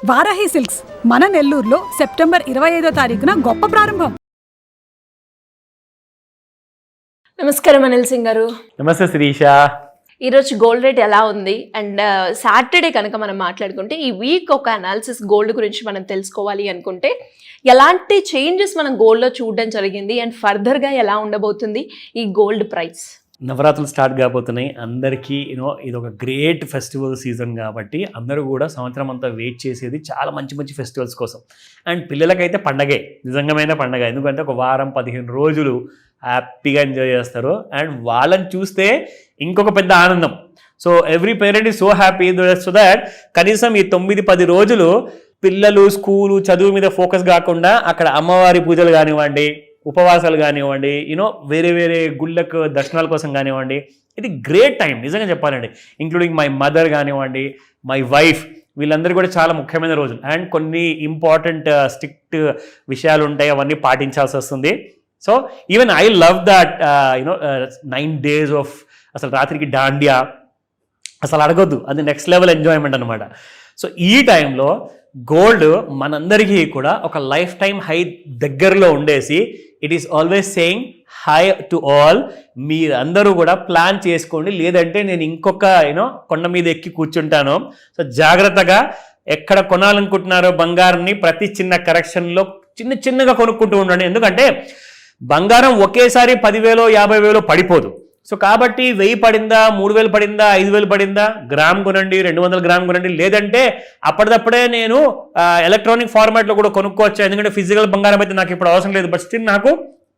Varahi silks మన నెల్లూరులో September 25వ తారీఖున గొప్ప ప్రారంభం. నమస్కారం అనిల్ సింగ్ గారు. నమస్తే శిరీష. ఈరోజు గోల్డ్ రేట్ ఎలా ఉంది అండ్ సాటర్డే కనుక మనం మాట్లాడుకుంటే ఈ వీక్ ఒక అనాలిసిస్ గోల్డ్ గురించి మనం తెలుసుకోవాలి అనుకుంటే ఎలాంటి చేంజెస్ మనం గోల్డ్లో చూడడం జరిగింది అండ్ ఫర్దర్గా ఎలా ఉండబోతుంది ఈ గోల్డ్ ప్రైస్. నవరాత్రులు స్టార్ట్ కాబోతున్నాయి. అందరికీ ఇది ఒక గ్రేట్ ఫెస్టివల్ సీజన్ కాబట్టి అందరూ కూడా సంవత్సరం అంతా వెయిట్ చేసేది చాలా మంచి మంచి ఫెస్టివల్స్ కోసం. అండ్ పిల్లలకైతే పండగే, నిజంగామైన పండగ. ఎందుకంటే ఒక వారం 15 రోజులు హ్యాపీగా ఎంజాయ్ చేస్తారు. అండ్ వాళ్ళని చూస్తే ఇంకొక పెద్ద ఆనందం. So every parent is so happy so that కనీసం ఈ 9-10 రోజులు పిల్లలు స్కూలు చదువు మీద ఫోకస్ కాకుండా అక్కడ అమ్మవారి పూజలు కానివ్వండి, ఉపవాసాలు కానివ్వండి, వేరే వేరే గుళ్ళకు దర్శనాల కోసం కానివ్వండి, ఇది గ్రేట్ టైం నిజంగా చెప్పాలండి. ఇంక్లూడింగ్ మై మదర్ కానివ్వండి, మై వైఫ్, వీళ్ళందరూ కూడా చాలా ముఖ్యమైన రోజులు. అండ్ కొన్ని ఇంపార్టెంట్ స్ట్రిక్ట్ విషయాలు ఉంటాయి, అవన్నీ పాటించాల్సి వస్తుంది. So even I love that 9 days of అసలు రాత్రికి డాండియా అసలు అడగొద్దు, అది నెక్స్ట్ లెవెల్ ఎంజాయ్మెంట్ అనమాట. సో ఈ టైంలో గోల్డ్ మనందరికీ కూడా ఒక లైఫ్ టైం హై దగ్గరలో ఉండేసి it is always saying high to all. మీరందరూ కూడా ప్లాన్ చేసుకోండి, లేదంటే నేను ఇంకొక కొండ మీద ఎక్కి కూర్చుంటాను. సో జాగ్రత్తగా ఎక్కడ కొనాలనుకుంటున్నారో బంగారాన్ని ప్రతి చిన్న కరెక్షన్లో చిన్నగా కొనుక్కుంటూ ఉండండి. ఎందుకంటే బంగారం ఒకేసారి 10,000 50,000 పడిపోదు. సో కాబట్టి 1000 పడిందా, 3000 పడిందా, 5000 పడిందా, గ్రామ్ కొనండి, 200 గ్రామ్ కొనండి. లేదంటే అప్పటిదప్పుడే నేను ఎలక్ట్రానిక్ ఫార్మాట్లో కూడా కొనుక్కోవచ్చు. ఎందుకంటే ఫిజికల్ బంగారం అయితే నాకు ఇప్పుడు అవసరం లేదు, బట్ స్టిల్ నాకు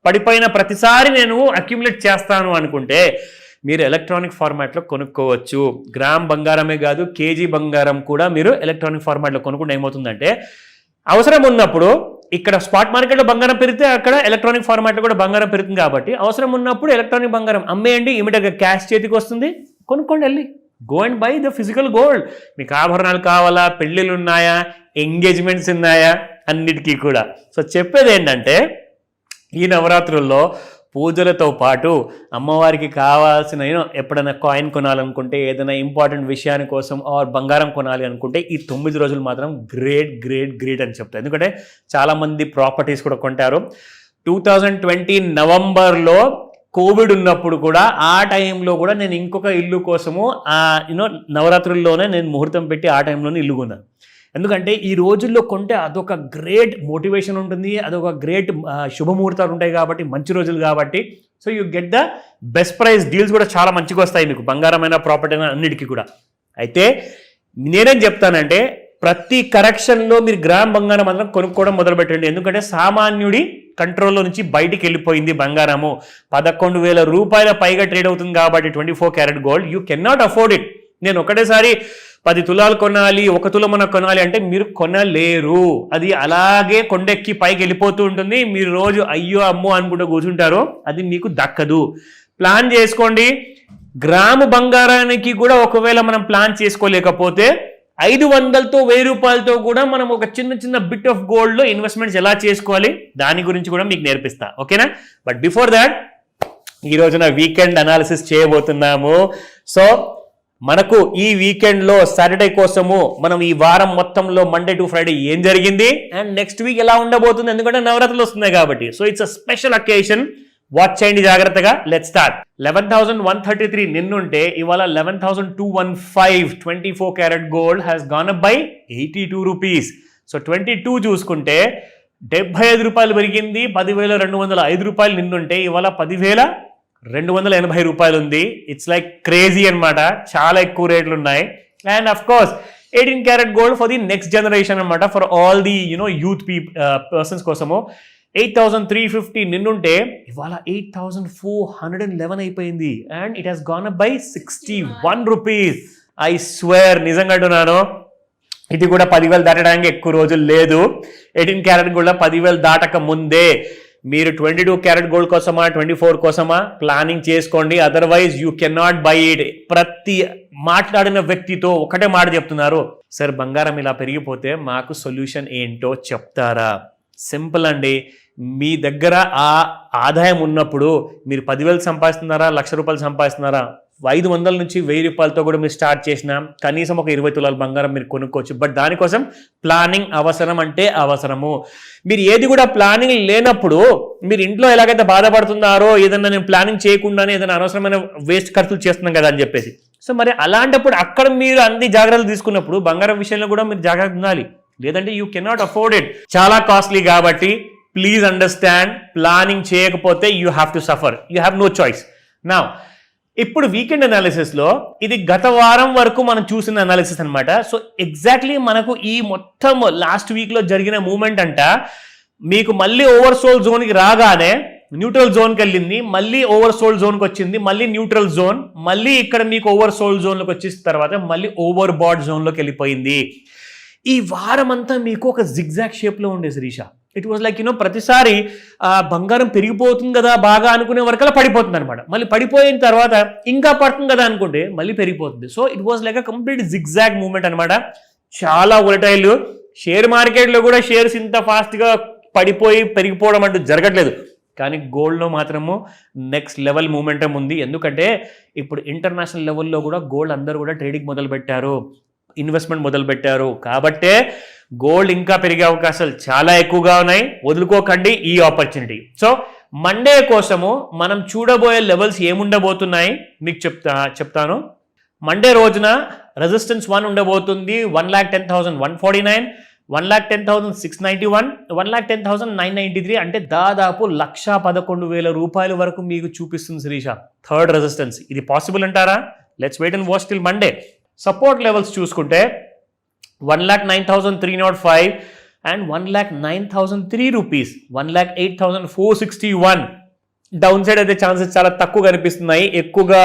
పడిపోయిన ప్రతిసారి నేను అక్యుములేట్ చేస్తాను అనుకుంటే మీరు ఎలక్ట్రానిక్ ఫార్మాట్లో కొనుక్కోవచ్చు. గ్రామ్ బంగారమే కాదు, కేజీ బంగారం కూడా మీరు ఎలక్ట్రానిక్ ఫార్మాట్లో కొనుక్కుంటే ఏమవుతుందంటే అవసరం ఉన్నప్పుడు ఇక్కడ స్పాట్ మార్కెట్లో బంగారం పెరిగితే అక్కడ ఎలక్ట్రానిక్ ఫార్మాట్లో కూడా బంగారం పెరుగుతుంది. కాబట్టి అవసరం ఉన్నప్పుడు ఎలక్ట్రానిక్ బంగారం అమ్మేయండి, ఇమీడియట్గా క్యాష్ చేతికి వస్తుంది, కొనుక్కోండి. వెళ్ళి go and by the physical gold. మీకు ఆభరణాలు కావాలా, పెళ్ళిళ్ళు ఉన్నాయా, ఎంగేజ్మెంట్స్ ఉన్నాయా, అన్నిటికీ కూడా. సో చెప్పేది ఏంటంటే ఈ నవరాత్రుల్లో పూజలతో పాటు అమ్మవారికి కావాల్సిన ఎప్పుడైనా కాయిన్ కొనాలనుకుంటే, ఏదైనా ఇంపార్టెంట్ విషయాని కోసం ఆర్ బంగారం కొనాలి అనుకుంటే ఈ 9 రోజులు మాత్రం గ్రేట్ గ్రేట్ గ్రేట్ అని చెప్తారు. ఎందుకంటే చాలామంది ప్రాపర్టీస్ కూడా కొంటారు. 2020 నవంబర్లో కోవిడ్ ఉన్నప్పుడు కూడా ఆ టైంలో కూడా నేను ఇంకొక ఇల్లు కోసము నవరాత్రుల్లోనే నేను ముహూర్తం పెట్టి ఆ టైంలోనే ఇల్లు కొన్నాను. ఎందుకంటే ఈ రోజుల్లో కొంటే అదొక గ్రేట్ మోటివేషన్ ఉంటుంది, అదొక గ్రేట్ శుభముహూర్తాలు ఉంటాయి కాబట్టి, మంచి రోజులు కాబట్టి. So you get the best price deals కూడా చాలా మంచిగా వస్తాయి మీకు, బంగారమైన ప్రాపర్టీ అయినా అన్నిటికీ కూడా. అయితే నేనేం చెప్తానంటే ప్రతి కరెక్షన్లో మీరు గ్రామ్ బంగారం మాత్రం కొనుక్కోవడం మొదలుపెట్టండి. ఎందుకంటే సామాన్యుడి కంట్రోల్లో నుంచి బయటికి వెళ్ళిపోయింది బంగారము. 11,000 రూపాయల పైగా ట్రేడ్ అవుతుంది కాబట్టి 24 carat gold you can not afford it. నేను ఒకటేసారి 10 తులాలు కొనాలి, 1 తులం కొనాలి అంటే మీరు కొనలేరు. అది అలాగే కొండెక్కి పైకి వెళ్ళిపోతూ ఉంటుంది. మీరు రోజు అయ్యో అమ్మో అనుకుంటూ కూర్చుంటారు, అది మీకు దక్కదు. ప్లాన్ చేసుకోండి. గ్రాము బంగారానికి కూడా ఒకవేళ మనం ప్లాన్ చేసుకోలేకపోతే 500తో 1000 రూపాయలతో కూడా మనం ఒక చిన్న బిట్ ఆఫ్ గోల్డ్లో ఇన్వెస్ట్మెంట్స్ ఎలా చేసుకోవాలి దాని గురించి కూడా మీకు నేర్పిస్తా, ఓకేనా? బట్ బిఫోర్ దాట్ ఈ రోజున వీకెండ్ అనాలిసిస్ చేయబోతున్నాము. సో మనకు ఈ వీకెండ్లో సాటర్డే కోసము మనం ఈ వారం మొత్తంలో మండే టు ఫ్రైడే ఏం జరిగింది అండ్ నెక్స్ట్ వీక్ ఎలా ఉండబోతుంది, ఎందుకంటే నవరాత్రులు వస్తున్నాయి కాబట్టి. So it's a special occasion, watch చేయండి జాగ్రత్తగా. Let start. 11,133 నిన్నుంటే ఇవాళ 11,215. 24 carat gold has gone up by 82 rupees. So 22 చూసుకుంటే 75 రూపాయలు పెరిగింది. 10,205 రూపాయలు నిన్నుంటే ఇవాళ 10,280 రూపాయలు ఉంది. ఇట్స్ లైక్ క్రేజీ అనమాట, చాలా ఎక్కువ రేట్లు ఉన్నాయి. And of course 18 carat gold for the next generation అనమాట, for all the youth persons కోసము 8,350 నిన్నుంటే ఇవాళ 8,411 అయిపోయింది. And it has gone up by 61 rupees. I swear, నిజంగా అంటున్నాను, ఇది కూడా 10,000 దాటడానికి ఎక్కువ రోజులు లేదు. 18 క్యారెట్ గోల్డ్ 10,000 దాటక ముందే మీరు 22 క్యారెట్ గోల్డ్ కోసమా 24 కోసమా ప్లానింగ్ చేసుకోండి. Otherwise you can not by it. ప్రతి మాట్లాడిన వ్యక్తితో ఒకటే మాట చెప్తున్నారు, సార్ బంగారం ఇలా పెరిగిపోతే మాకు సొల్యూషన్ ఏంటో చెప్తారా? సింపుల్ అండి. మీ దగ్గర ఆ ఆదాయం ఉన్నప్పుడు మీరు 10,000 సంపాదిస్తున్నారా, 1,00,000 రూపాయలు సంపాదిస్తున్నారా, 500 నుంచి 1000 రూపాయలతో కూడా మీరు స్టార్ట్ చేసిన కనీసం ఒక 20 తులాల బంగారం మీరు కొనుక్కోవచ్చు. బట్ దానికోసం ప్లానింగ్ అవసరం అంటే అవసరము. మీరు ఏది కూడా ప్లానింగ్ లేనప్పుడు మీరు ఇంట్లో ఎలాగైతే బాధపడుతున్నారో ఏదన్నా నేను ప్లానింగ్ చేయకుండానే ఏదైనా అనవసరమైన వేస్ట్ ఖర్చులు చేస్తున్నాం కదా అని చెప్పేసి. సో మరి అలాంటప్పుడు అక్కడ మీరు అన్ని జాగ్రత్తలు తీసుకున్నప్పుడు బంగారం విషయంలో కూడా మీరు జాగ్రత్త ఉండాలి, లేదంటే యూ కెనాట్ అఫోర్డ్ ఇట్. చాలా కాస్ట్లీ కాబట్టి ప్లీజ్ అండర్స్టాండ్, ప్లానింగ్ చేయకపోతే you have to suffer, you have no choice. నా ఇప్పుడు వీకెండ్ అనాలిసిస్లో ఇది గత వారం వరకు మనం చూసిన అనాలిసిస్ అనమాట. సో ఎగ్జాక్ట్లీ మనకు ఈ మొత్తం లాస్ట్ వీక్లో జరిగిన మూమెంట్ అంట మీకు మళ్ళీ ఓవర్సోల్డ్ జోన్కి రాగానే న్యూట్రల్ జోన్కి వెళ్ళింది, మళ్ళీ ఓవర్సోల్డ్ జోన్కి వచ్చింది, మళ్ళీ న్యూట్రల్ జోన్, మళ్ళీ ఇక్కడ మీకు ఓవర్సోల్డ్ జోన్లోకి వచ్చేసిన తర్వాత మళ్ళీ ఓవర్ బాడ్ జోన్లోకి వెళ్ళిపోయింది. ఈ వారం అంతా మీకు ఒక జిగ్జాగ్ షేప్లో ఉండే శిరీష. ఇట్ వాజ్ లైక్ ప్రతిసారి బంగారం పెరిగిపోతుంది కదా బాగా అనుకునే వరకల్లా పడిపోతుంది అనమాట. మళ్ళీ పడిపోయిన తర్వాత ఇంకా పడుతుంది కదా అనుకుంటే మళ్ళీ పెరిగిపోతుంది. So it was like a complete zigzag moment అనమాట. చాలా వొలటైల్. షేర్ మార్కెట్లో కూడా షేర్స్ ఇంత ఫాస్ట్గా పడిపోయి పెరిగిపోవడం అంటూ జరగట్లేదు, కానీ గోల్డ్లో మాత్రము నెక్స్ట్ లెవెల్ మూమెంటం ఉంది. ఎందుకంటే ఇప్పుడు ఇంటర్నేషనల్ లెవెల్లో కూడా గోల్డ్ అందరూ కూడా ట్రేడింగ్ మొదలుపెట్టారు, ఇన్వెస్ట్మెంట్ మొదలుపెట్టారు. కాబట్టే గోల్డ్ ఇంకా పెరిగే అవకాశాలు చాలా ఎక్కువగా ఉన్నాయి. వదులుకోకండి ఈ ఆపర్చునిటీ. సో మండే కోసము మనం చూడబోయే లెవెల్స్ ఏముండబోతున్నాయి మీకు చెప్తాను. మండే రోజున రెసిస్టెన్స్ 1 ఉండబోతుంది 1,10,149, 1,10,691, 1,10,993. అంటే దాదాపు 1,11,000 రూపాయల వరకు మీకు చూపిస్తుంది శిరీష. థర్డ్ రెసిస్టెన్స్ ఇది పాసిబుల్ అంటారా? Let's wait and watch till Monday. Support levels చూసుకుంటే 1,09,305 అండ్ 1,09,003 రూపీస్, 1,08,461. డౌన్ సైడ్ అయితే ఛాన్సెస్ చాలా తక్కువ కనిపిస్తున్నాయి, ఎక్కువగా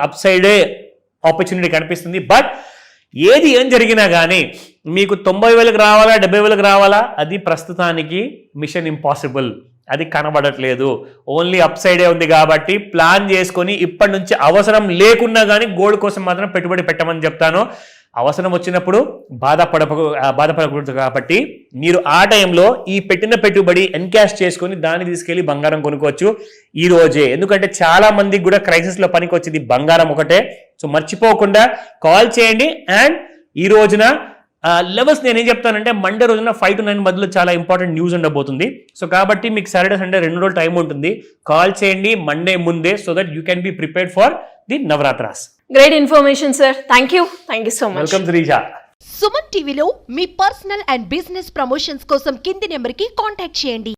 అప్ సైడే ఆపర్చునిటీ కనిపిస్తుంది. బట్ ఏం జరిగినా కానీ మీకు 90,000కి రావాలా 70,000కి రావాలా అది ప్రస్తుతానికి మిషన్ ఇంపాసిబుల్, అది కనబడట్లేదు. ఓన్లీ అప్ సైడే ఉంది. కాబట్టి ప్లాన్ చేసుకొని ఇప్పటి నుంచి అవసరం లేకున్నా కానీ గోల్డ్ కోసం మాత్రం పెట్టుబడి పెట్టమని చెప్తాను. అవసరం వచ్చినప్పుడు బాధపడకూడదు. కాబట్టి మీరు ఆ టైంలో ఈ పెట్టిన పెట్టుబడి ఎన్కాష్ చేసుకొని దాన్ని తీసుకెళ్లి బంగారం కొనుక్కోవచ్చు ఈ రోజే. ఎందుకంటే చాలా మందికి కూడా క్రైసిస్లో పనికి వచ్చింది బంగారం ఒకటే. సో మర్చిపోకుండా కాల్ చేయండి. అండ్ ఈ రోజున లెవెల్స్ నేనేం చెప్తానంటే మండే రోజున 5 to 9 మధ్యలో చాలా ఇంపార్టెంట్ న్యూస్ ఉండబోతుంది. సో కాబట్టి మీకు సాటర్డే సండే 2 రోజులు టైం ఉంటుంది. కాల్ చేయండి మండే ముందే, so that you can be prepared for the Navratras. Great information sir. Thank you so much. Welcome Sreeja. Suman టీవీలో మీ పర్సనల్ అండ్ బిజినెస్ ప్రమోషన్స్ కోసం కింది నెంబర్కి కాంటాక్ట్ చేయండి.